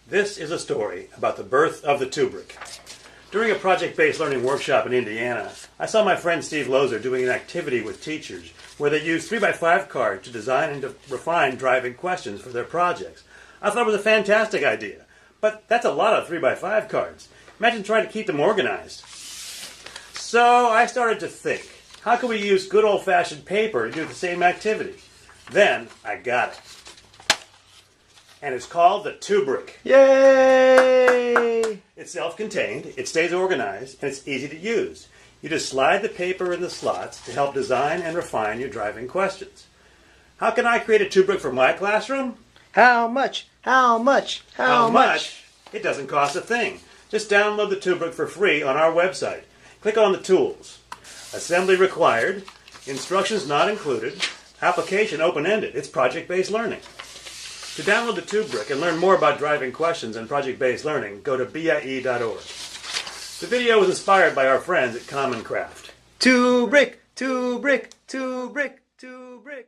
This is a story about the birth of the Tubric. During a project-based learning workshop in Indiana, I saw my friend Steve Lozer doing an activity with teachers where they used 3x5 cards to design and to refine driving questions for their projects. I thought it was a fantastic idea, but that's a lot of 3x5 cards. Imagine trying to keep them organized. So I started to think, how can we use good old-fashioned paper to do the same activity? Then I got it. And it's called the Tubric. Yay! It's self-contained, it stays organized, and it's easy to use. You just slide the paper in the slots to help design and refine your driving questions. How can I create a Tubric for my classroom? How much? How much? How much? It doesn't cost a thing. Just download the Tubric for free on our website. Click on the tools. Assembly required, instructions not included, application open-ended. It's project-based learning. To download the Tubric and learn more about driving questions and project-based learning, go to BIE.org. The video was inspired by our friends at Common Craft. Tubric, Tubric, Tubric, Tubric.